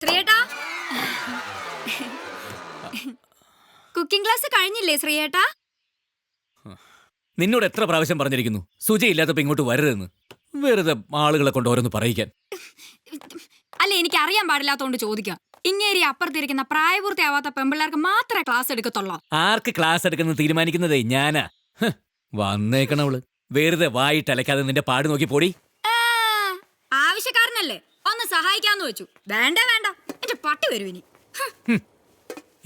ശ്രീയേട്ടാ, cooking class കഴിഞ്ഞില്ലേ ശ്രീയേട്ടാ? നിന്നോട് എത്ര പ്രാവശ്യം പറഞ്ഞിരിക്കുന്നു സുജയില്ലാത്തപ്പോ ഇങ്ങോട്ട് വരരുതെന്ന്. വെറുതെ ആളുകളെ കൊണ്ട് ഓരോന്ന് പറയിക്കാൻ. അല്ല, എനിക്ക് അറിയാൻ പാടില്ലാത്തോണ്ട് ചോദിക്കാം. ഇങ്ങേരി അപ്പുറത്തിരിക്കുന്ന പ്രായപൂർത്തിയാവാത്ത പെമ്പിള്ളേർക്ക് മാത്രമേ ക്ലാസ് എടുക്കത്തുള്ളൂ. ആർക്ക് ക്ലാസ് എടുക്കുന്നത് തീരുമാനിക്കുന്നതേ ഞാനാ. വന്നേക്കണവള് വെറുതെ വായിട്ടലക്കാതെ നിന്റെ പാട് നോക്കി പോടി. ആവശ്യക്കാരനല്ലേ, ഒന്ന് സഹായിക്കാന്ന് വെച്ചു. വേണ്ട വേണ്ട, എന്റെ പട്ടി വരും ഇനി.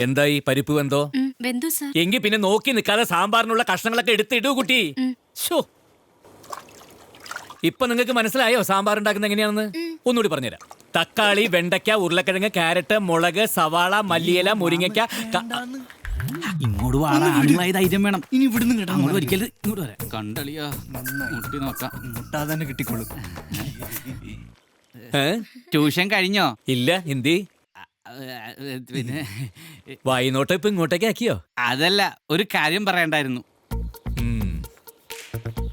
എന്തായി പരിപ്പ് വെന്തോ? എങ്കി പിന്നെ നോക്കി നിൽക്കാതെ സാമ്പാറിനുള്ള കഷ്ണങ്ങളൊക്കെ എടുത്തിടൂ കുട്ടി. ഇപ്പൊ നിങ്ങൾക്ക് മനസ്സിലായോ സാമ്പാർ ഉണ്ടാക്കുന്നത് എങ്ങനെയാണെന്ന്? ഒന്നുകൂടി പറഞ്ഞുതരാം. തക്കാളി, വെണ്ടയ്ക്ക, ഉരുളക്കിഴങ്ങ്, ക്യാരറ്റ്, മുളക്, സവാള, മല്ലിയില, മുരിങ്ങയ്ക്ക. ഇങ്ങോട്ട് വാടാ, ധൈര്യം വേണം. ഇനി ഇവിടുന്ന് കേട്ടോ, അങ്ങോട്ട് ഒരിക്കലും ഇങ്ങോട്ട് വരാം. കണ്ടളിയാ, മുട്ടി നോക്കാം. മുട്ടാ തന്നെ കിട്ടിക്കോളൂ. ട്യൂഷൻ കഴിഞ്ഞോ? ഇല്ല, ഹിന്ദി. പിന്നെ വായിനോട്ട് ഇപ്പൊ ഇങ്ങോട്ടേക്ക് ആക്കിയോ? അതല്ല, ഒരു കാര്യം പറയണ്ടായിരുന്നു.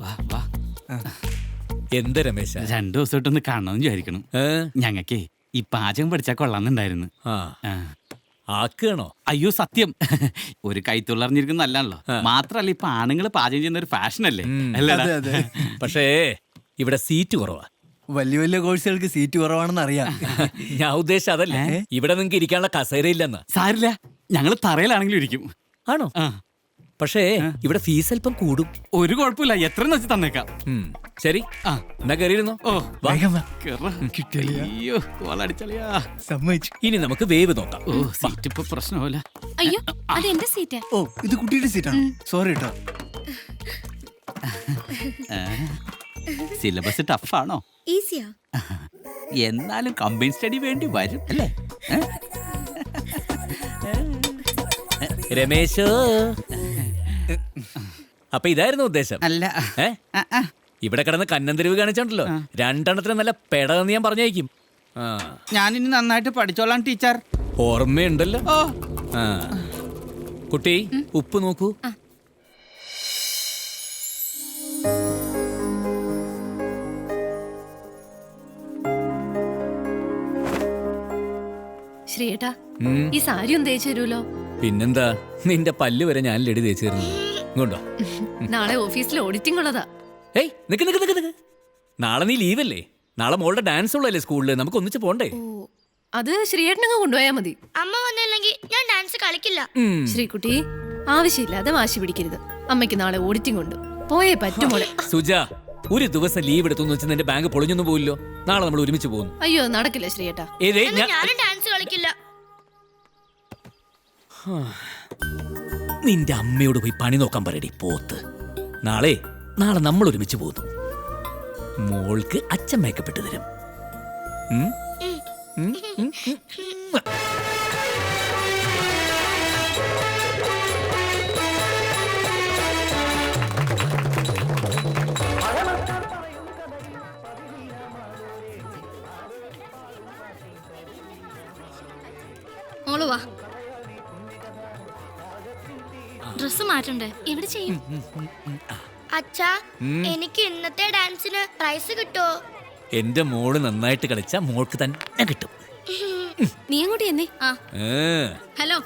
വാ വാ. എന്ത് രമേശ? 2 ദിവസമായിട്ടൊന്ന് കാണണമെന്ന് വിചാരിക്കണം. ഞങ്ങക്കേ ഈ പാചകം പഠിച്ചാൽ കൊള്ളാന്നുണ്ടായിരുന്നു. ആക്കണോ? അയ്യോ സത്യം, ഒരു കൈത്തൊള്ളറിഞ്ഞിരിക്കുന്ന നല്ലാണല്ലോ. മാത്രല്ല ഇപ്പൊ ആണുങ്ങൾ പാചകം ചെയ്യുന്ന ഒരു ഫാഷനല്ലേ? പക്ഷേ ഇവിടെ സീറ്റ് കുറവാ. വലിയ വലിയ കോഴ്സുകൾക്ക് സീറ്റ് കുറവാണെന്ന് അറിയാം. ഞാൻ ഉദ്ദേശിച്ച അതല്ലേ, ഇവിടെ നിങ്ങൾക്ക് ഇരിക്കാനുള്ള കസേരയില്ലെന്ന്. സാരില്ല, ഞങ്ങള് തറയിലാണെങ്കിലും ഇരിക്കും. ആണോ? പക്ഷേ ഇവിടെ ഫീസ് അല്പം കൂടും. ഒരു കുഴപ്പമില്ല, എത്ര വെച്ച് തന്നേക്കാം. ശരി, എന്നാ കയറിയിരുന്നോ. സമ്മതിച്ചു. ഇനി നമുക്ക് വേവ് നോക്കാം. ഓ, സീറ്റ് ഇപ്പൊ പ്രശ്നമല്ല. അയ്യോ, അത് എന്റെ സീറ്റാ. ഓ, ഇത് കുട്ടിയുടെ സീറ്റാണ്. സോറി കേട്ടോ. സിലബസ് ടഫാണോ? ഈസിയാ. എന്നാലും കമ്പൈൻ സ്റ്റഡി വേണ്ടി വരും അല്ലേ? രമേശോ, അപ്പൊ ഇതായിരുന്നു ഉദ്ദേശം അല്ല? ഇവിടെ കിടന്ന് കന്നന്തിരിവ് കാണിച്ചോണ്ടല്ലോ, 2 എണ്ണത്തിന് നല്ല പെടന്ന് ഞാൻ പറഞ്ഞേക്കും. ഞാനിനി നന്നായിട്ട് പഠിച്ചോളാം ടീച്ചർ. ഓർമ്മയുണ്ടല്ലോ. കുട്ടി, ഉപ്പ് നോക്കൂ. ശ്രീയേട്ടാ, ഈ സാരി ഒന്ന് തേച്ചു തരൂലോ? പിന്നെന്താ, നിന്റെ പല്ല് വരെ ഞാൻ ലഡി തേച്ചു തരുന്നു. ഇങ്ങോട്ടോ. നാളെ ഓഫീസിൽ ഓഡിറ്റിംഗ് ഉള്ളതാ. ഏയ് നിക്ക് നിക്ക് നിക്ക് നിക്ക്. നാളെ നീ ലീവല്ലേ? നാളെ മോളുടെ ഡാൻസ് ഉള്ളല്ലേ സ്കൂളില്, നമുക്ക് ഒന്നിച്ച് പോണ്ടേ? അത് ശ്രീയേട്ടനങ്ങ് കൊണ്ടുപോയാ മതി. അമ്മ വന്നില്ലെങ്കിൽ ഞാൻ ഡാൻസ് കളിക്കില്ല. ശ്രീകുട്ടി, ആവശ്യമില്ലാതെ വാശി പിടിക്കരുത്. അമ്മയ്ക്ക് നാളെ ഓഡിറ്റിംഗ് ഉണ്ട്, പോയേ പറ്റുമോളെ. സുജ, ഒരു ദിവസം ലീവ് എടുത്തു വെച്ച് നിന്റെ ബാങ്ക് പൊളിഞ്ഞൊന്നും പോയില്ലോ. നാളെ നമ്മൾ ഒരുമിച്ച് പോകുന്നു. അയ്യോ നടക്കില്ല ശ്രീയേട്ടാ. ഞാനും ഡാൻസ് കളിക്കില്ല. നിന്റെ അമ്മയോട് പോയി പണി നോക്കാൻ പറയടി പോത്ത്. നാളെ നമ്മൾ ഒരുമിച്ച് പോകുന്നു. മോൾക്ക് അച്ഛൻ മേക്കപ്പ് ഇട്ട് തരും. മോള് വാ, ഡ്രസ് മാറ്റണ്ടേ? എവിടെ ചെയ്യും? അച്ഛാ, എനിക്ക് ഇന്നത്തെ ഡാൻസിന് പ്രൈസ് കിട്ടോ? എന്റെ മോള് നന്നായിട്ട് കളിച്ച മോൾക്ക് തന്നെ കിട്ടും. നീ അങ്ങോട്ട് എന്നേ. ഹലോ,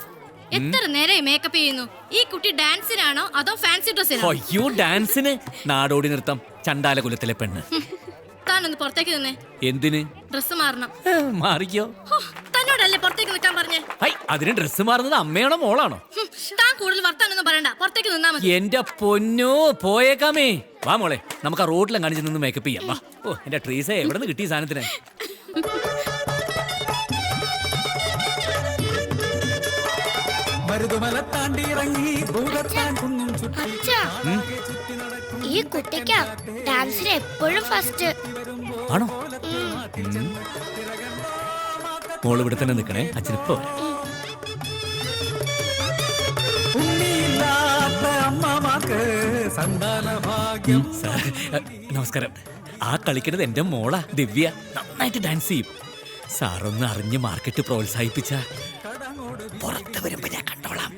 എത്ര നേരമായി മേക്കപ്പ് ചെയ്യുന്നു? ഈ കുട്ടി ഡാൻസിനാണോ അതോ ഫാൻസി ഡ്രസ്സിനാണോ? അയ്യോ, ഡാൻസിന്. നാടോടി നൃത്തം, ചണ്ടാല കുലത്തിലെ പെണ്ണ്. താനൊന്ന് പുറത്തേക്ക് നിന്നേ. എന്തിന്? ഡ്രസ് മാറണം. മാറിക്കോ. തന്നോടല്ലേ പുറത്തേക്ക് നിൽക്കാൻ പറഞ്ഞേ? അതിന് ഡ്രസ് മാറുന്നത് അമ്മയാണോ മോളാണോ? താൻ കൂടുതൽ വർത്താനൊന്നും പറയണ്ട, പുറത്തേക്ക് നിന്നാ മതി. എന്റെ പൊന്നോ, പോയേക്കാമേ. വാ മോളെ, നമുക്ക് ആ റോഡിലും കാണിച്ച് നിന്ന് മേക്കപ്പ് ചെയ്യാം. വാ. ഓ, എന്റെ ട്രീസേ, എവിടെ നിന്ന് കിട്ടിയ സാധനത്തിന്? ഈ കുട്ടിക്കാ ഡാൻസിന് എപ്പോഴും ഫസ്റ്റ്. ആണോ? മോള് ഇവിടെ തന്നെ നിൽക്കണേ, അച്ഛനിപ്പോ വരാം. നമസ്കാരം. ആ കളിക്കുന്നത് എന്റെ മോളാ ദിവ്യ. നന്നായിട്ട് ഡാൻസ് ചെയ്യും. സാറൊന്ന് അറിഞ്ഞ് മാർക്കറ്റ് പ്രോത്സാഹിപ്പിച്ച പുറത്ത് വരുമ്പോ ഞാൻ കണ്ടോളാം.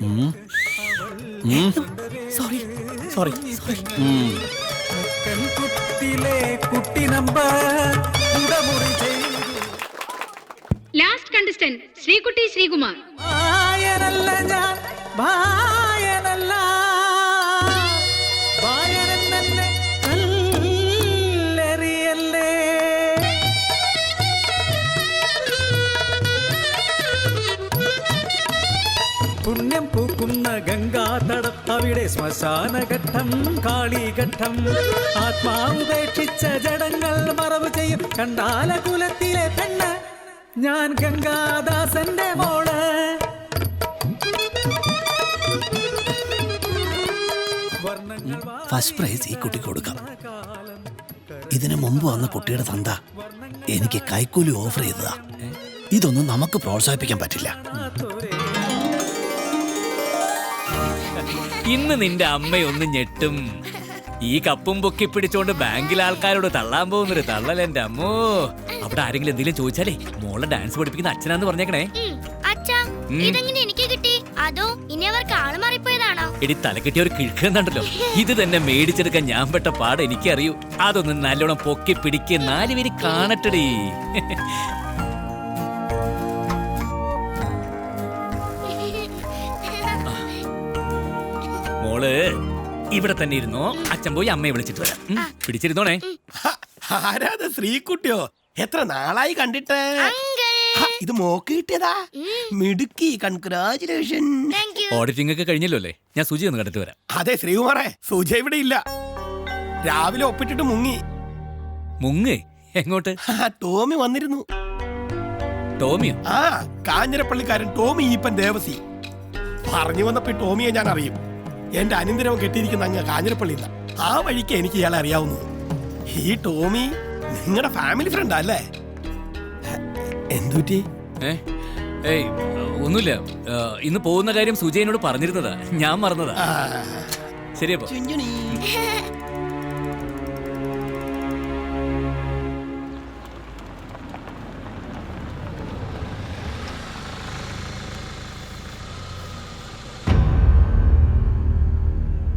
Sorry sorry sorry. ലാസ്റ്റ് കണ്ട അസിസ്റ്റന്റ് ശ്രീകുട്ടി ശ്രീകുമാർ. പുണ്യം പൂക്കുന്ന ഗംഗാതടത്തവിടെ ശ്മശാനഘട്ടം കാളിഘട്ടം. ആത്മാവുപേക്ഷിച്ച ജഡങ്ങൾ മറവ് ചെയ്യും കണ്ടാലകുലത്തിലെ പെണ്ണ് ഞാൻ ഗംഗാദാസന്റെ മോള്. ഫസ്റ്റ് പ്രൈസ് ഈ കുട്ടിക്ക് കൊടുക്കാം. ഇതിനു മുമ്പ് വന്ന കുട്ടിയുടെ തന്ത എനിക്ക് കൈക്കൂലി ഓഫർ ചെയ്തതാ. ഇതൊന്നും നമുക്ക് പ്രോത്സാഹിപ്പിക്കാൻ പറ്റില്ല. ഇന്ന് നിന്റെ അമ്മയൊന്ന് ഞെട്ടും. ഈ കപ്പും പൊക്കി പിടിച്ചോണ്ട് ബാങ്കിലെ ആൾക്കാരോട് തള്ളാൻ പോകുന്നൊരു തള്ളൽ എന്റെ അമ്മോ. അവിടെ ആരെങ്കിലും എന്തെങ്കിലും ചോദിച്ചാലേ മോളെ ഡാൻസ് പഠിപ്പിക്കുന്ന അച്ഛനാന്ന് പറഞ്ഞേക്കണേ. അച്ഛാ ഇതെങ്ങനെ എനിക്ക് കിട്ടി? അതോ ഇനി അവർക്ക് ആള് മാറിപ്പോയതാണോ? എടി തലക്കെട്ടിയ ഒരു കിഴക്കുന്നുണ്ടല്ലോ, ഇത് തന്നെ മേടിച്ചെടുക്കാൻ ഞാൻ പെട്ട പാട് എനിക്കറിയൂ. അതൊന്ന് നല്ലോണം പൊക്കി പിടിക്ക്, 4 പേര് കാണട്ടടി. മോള് ഇവിടെ തന്നെ ഇരുന്നോ, അച്ഛൻ പോയി അമ്മയെ വിളിച്ചിട്ട് വരാം. പിടിച്ചിരുന്നോണേ. ആരാത്? ശ്രീകുട്ടിയോ? എത്ര നാളായി കണ്ടിട്ട്. ഇത് മോക്ക് കിട്ടിയതാ? മിടുക്കി, കൺഗ്രാചുലേഷൻ. ഓഡിറ്റിംഗ് ഒക്കെ കഴിഞ്ഞല്ലോ അല്ലേ? ഞാൻ സുജി ഒന്ന് കണ്ടിട്ട് വരാം. അതെ ശ്രീകുമാറേ, സുജ ഇവിടെ ഇല്ല. രാവിലെ ഒപ്പിട്ടിട്ട് മുങ്ങി. മുങ്ങ്? എങ്ങോട്ട്? ടോമി വന്നിരുന്നു. ടോമിയോ? ആ, കാഞ്ഞിരപ്പള്ളിക്കാരൻ ടോമി ഈപ്പൻ ദേവസി. പറഞ്ഞു വന്നപ്പോ ടോമിയെ ഞാൻ അറിയും. എന്റെ അനന്തരവൻ കെട്ടിയിരിക്കുന്ന അങ്ങ് കാഞ്ഞിരപ്പള്ളിയില്ല. ആ വഴിക്ക് എനിക്ക് ഇയാളെ അറിയാവുന്നത്. ഈ ടോമി നിങ്ങളുടെ ഫാമിലി ഫ്രണ്ടാ അല്ലേ? എന്തുറ്റി? ഏയ് ഒന്നുമില്ല. ഇന്ന് പോകുന്ന കാര്യം സുജയനോട് പറഞ്ഞിരുന്നതാ, ഞാൻ മറന്നതാ. ശരിയപ്പോ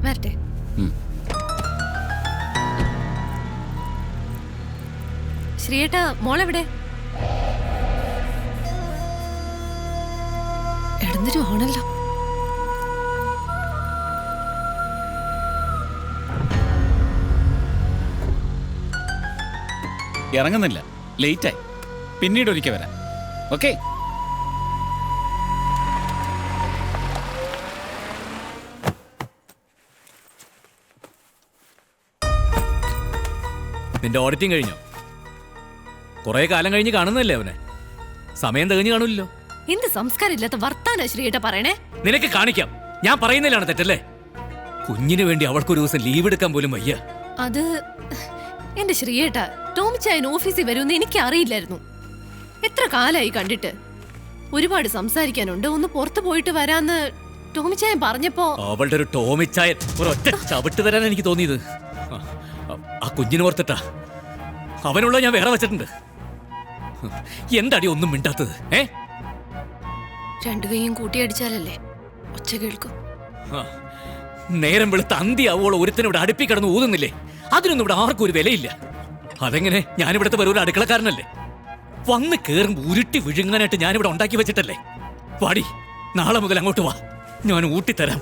വരട്ടെ. ശ്രീയേട്ടാ, മോളെവിടെ? ഇടന്നിരും ആണല്ലോ. ഇറങ്ങുന്നില്ല, ലേറ്റായി. പിന്നീട് ഒരിക്കൽ വരാം. ഓക്കെ. നിന്റെ ഓഡിറ്റിംഗ് കഴിഞ്ഞോ? കുറെ കാലം കഴിഞ്ഞ് കാണുന്നല്ലേ അവനെ. സമയം തികഞ്ഞു കാണൂല്ലോ. എന്ത് സംസ്കാരം ഇല്ലാത്ത വർത്താന ശ്രീയേട്ടാ പറയണേ. നിനക്ക് കാണിക്കാം, ഞാൻ പറയുന്നതിലാണ് തെറ്റല്ലേ? കുഞ്ഞിന് വേണ്ടി അവൾക്കൊരു ദിവസം ലീവ് എടുക്കാൻ പോലും വയ്യ. അത് എന്റെ ശ്രീയേട്ടാ, ടോമിച്ചായൻ ഓഫീസിൽ വരുമെന്ന് എനിക്ക് അറിയില്ലായിരുന്നു. എത്ര കാലായി കണ്ടിട്ട്. ഒരുപാട് സംസാരിക്കാനുണ്ട്, ഒന്ന് പുറത്തു പോയിട്ട് വരാന്ന് ടോമിച്ചായൻ പറഞ്ഞപ്പോ. അവളുടെ ഒരു ടോമിച്ചായൻ ഒരൊറ്റ ചവിട്ട് തരാൻ എനിക്ക് തോന്നിയത്. ആ കുഞ്ഞിന് ഓർത്തിട്ടാ. അവനുള്ള ഞാൻ വേറെ വെച്ചിട്ടുണ്ട്. എന്താടി ഒന്നും മിണ്ടാത്തത്? രണ്ടു കൈയും കൂട്ടിയടിച്ചാലല്ലേ ഒച്ച കേൾക്കും. നേരം വെളുത്ത് അന്തിയാവോളം ഒരുത്തനും ഇവിടെ അടുപ്പി കിടന്ന് ഊതുന്നില്ലേ? അതിനൊന്നും ഇവിടെ ആർക്കും ഒരു വിലയില്ല. അതെങ്ങനെ? ഞാനിവിടുത്തെ വെറും അടുക്കളക്കാരനല്ലേ? വന്ന് കേറുമ്പോ ഉരുട്ടി വിഴുങ്ങാനായിട്ട് ഞാനിവിടെ ഉണ്ടാക്കി വെച്ചിട്ടല്ലേ? വാടി, നാളെ മുതൽ അങ്ങോട്ട് വാ, ഞാൻ ഊട്ടിത്തരാം.